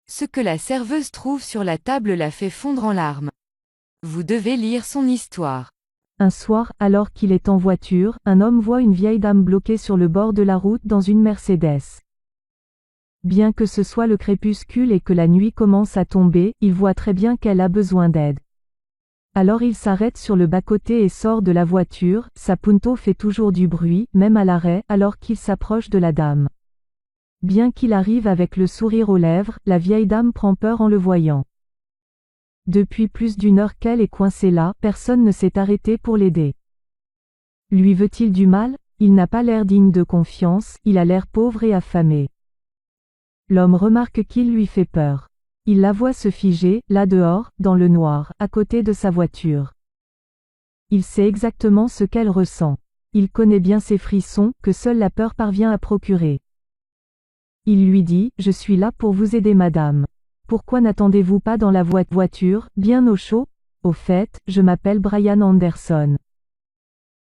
Ce que la serveuse trouve sur la table la fait fondre en larmes. Vous devez lire son histoire. Un soir, alors qu'il est en voiture, un homme voit une vieille dame bloquée sur le bord de la route dans une Mercedes. Bien que ce soit le crépuscule et que la nuit commence à tomber, il voit très bien qu'elle a besoin d'aide. Alors il s'arrête sur le bas-côté et sort de la voiture, sa Punto fait toujours du bruit, même à l'arrêt, alors qu'il s'approche de la dame. Bien qu'il arrive avec le sourire aux lèvres, la vieille dame prend peur en le voyant. Depuis plus d'une heure qu'elle est coincée là, personne ne s'est arrêté pour l'aider. Lui veut-il du mal? Il n'a pas l'air digne de confiance, il a l'air pauvre et affamé. L'homme remarque qu'il lui fait peur. Il la voit se figer, là dehors, dans le noir, à côté de sa voiture. Il sait exactement ce qu'elle ressent. Il connaît bien ces frissons, que seule la peur parvient à procurer. Il lui dit, « Je suis là pour vous aider madame. Pourquoi n'attendez-vous pas dans la voiture, bien au chaud? Au fait, je m'appelle Brian Anderson. »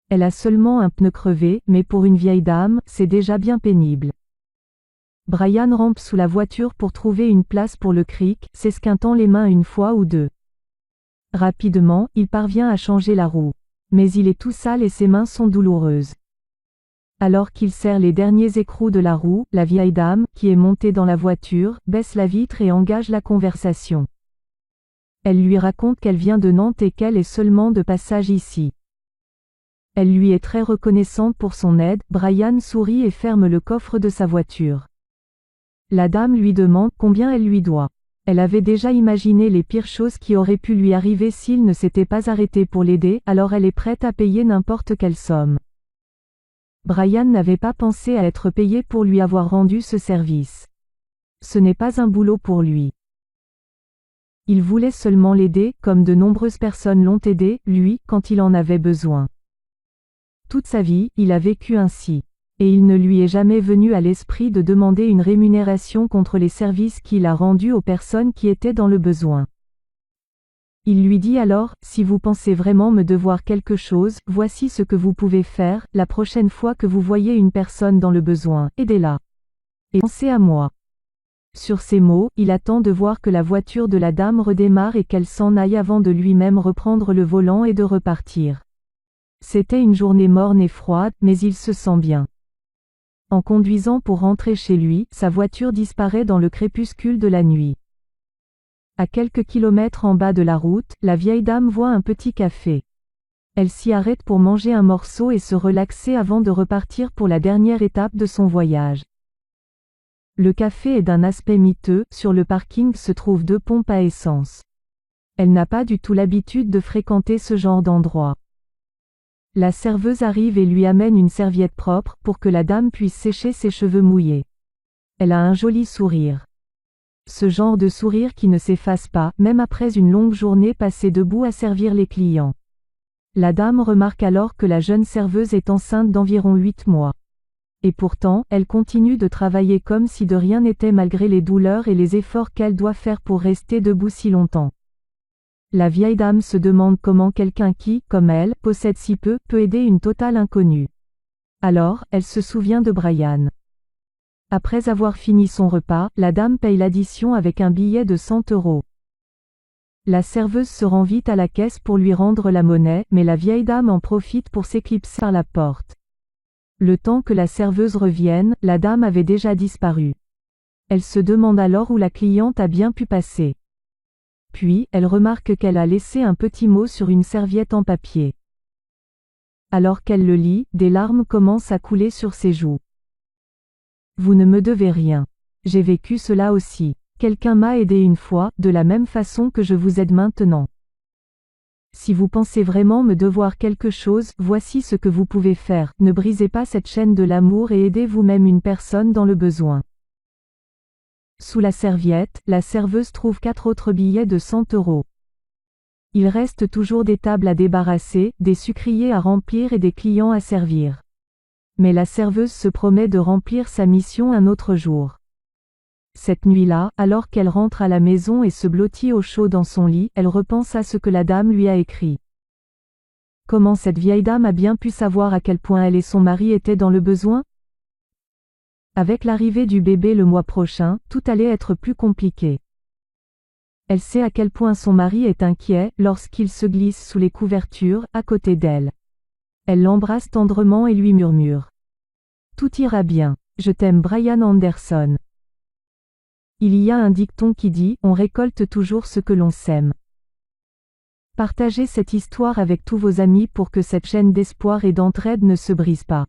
Elle a seulement un pneu crevé, mais pour une vieille dame, c'est déjà bien pénible. Brian rampe sous la voiture pour trouver une place pour le cric, s'esquintant les mains une fois ou deux. Rapidement, il parvient à changer la roue. Mais il est tout sale et ses mains sont douloureuses. Alors qu'il serre les derniers écrous de la roue, la vieille dame, qui est montée dans la voiture, baisse la vitre et engage la conversation. Elle lui raconte qu'elle vient de Nantes et qu'elle est seulement de passage ici. Elle lui est très reconnaissante pour son aide. Brian sourit et ferme le coffre de sa voiture. La dame lui demande combien elle lui doit. Elle avait déjà imaginé les pires choses qui auraient pu lui arriver s'il ne s'était pas arrêté pour l'aider, alors elle est prête à payer n'importe quelle somme. Brian n'avait pas pensé à être payé pour lui avoir rendu ce service. Ce n'est pas un boulot pour lui. Il voulait seulement l'aider, comme de nombreuses personnes l'ont aidé, lui, quand il en avait besoin. Toute sa vie, il a vécu ainsi. Et il ne lui est jamais venu à l'esprit de demander une rémunération contre les services qu'il a rendus aux personnes qui étaient dans le besoin. Il lui dit alors, « Si vous pensez vraiment me devoir quelque chose, voici ce que vous pouvez faire, la prochaine fois que vous voyez une personne dans le besoin, aidez-la. Et pensez à moi. » Sur ces mots, il attend de voir que la voiture de la dame redémarre et qu'elle s'en aille avant de lui-même reprendre le volant et de repartir. C'était une journée morne et froide, mais il se sent bien. En conduisant pour rentrer chez lui, sa voiture disparaît dans le crépuscule de la nuit. À quelques kilomètres en bas de la route, la vieille dame voit un petit café. Elle s'y arrête pour manger un morceau et se relaxer avant de repartir pour la dernière étape de son voyage. Le café est d'un aspect miteux, sur le parking se trouvent 2 pompes à essence. Elle n'a pas du tout l'habitude de fréquenter ce genre d'endroit. La serveuse arrive et lui amène une serviette propre, pour que la dame puisse sécher ses cheveux mouillés. Elle a un joli sourire. Ce genre de sourire qui ne s'efface pas, même après une longue journée passée debout à servir les clients. La dame remarque alors que la jeune serveuse est enceinte d'environ 8 mois. Et pourtant, elle continue de travailler comme si de rien n'était malgré les douleurs et les efforts qu'elle doit faire pour rester debout si longtemps. La vieille dame se demande comment quelqu'un qui, comme elle, possède si peu, peut aider une totale inconnue. Alors, elle se souvient de Brian. Après avoir fini son repas, la dame paye l'addition avec un billet de 100 €. La serveuse se rend vite à la caisse pour lui rendre la monnaie, mais la vieille dame en profite pour s'éclipser par la porte. Le temps que la serveuse revienne, la dame avait déjà disparu. Elle se demande alors où la cliente a bien pu passer. Puis, elle remarque qu'elle a laissé un petit mot sur une serviette en papier. Alors qu'elle le lit, des larmes commencent à couler sur ses joues. Vous ne me devez rien. J'ai vécu cela aussi. Quelqu'un m'a aidé une fois, de la même façon que je vous aide maintenant. Si vous pensez vraiment me devoir quelque chose, voici ce que vous pouvez faire. Ne brisez pas cette chaîne de l'amour et aidez vous-même une personne dans le besoin. Sous la serviette, la serveuse trouve 4 autres billets de 100 €. Il reste toujours des tables à débarrasser, des sucriers à remplir et des clients à servir. Mais la serveuse se promet de remplir sa mission un autre jour. Cette nuit-là, alors qu'elle rentre à la maison et se blottit au chaud dans son lit, elle repense à ce que la dame lui a écrit. Comment cette vieille dame a bien pu savoir à quel point elle et son mari étaient dans le besoin? Avec l'arrivée du bébé le mois prochain, tout allait être plus compliqué. Elle sait à quel point son mari est inquiet lorsqu'il se glisse sous les couvertures à côté d'elle. Elle l'embrasse tendrement et lui murmure. Tout ira bien. Je t'aime Brian Anderson. Il y a un dicton qui dit, on récolte toujours ce que l'on sème. Partagez cette histoire avec tous vos amis pour que cette chaîne d'espoir et d'entraide ne se brise pas.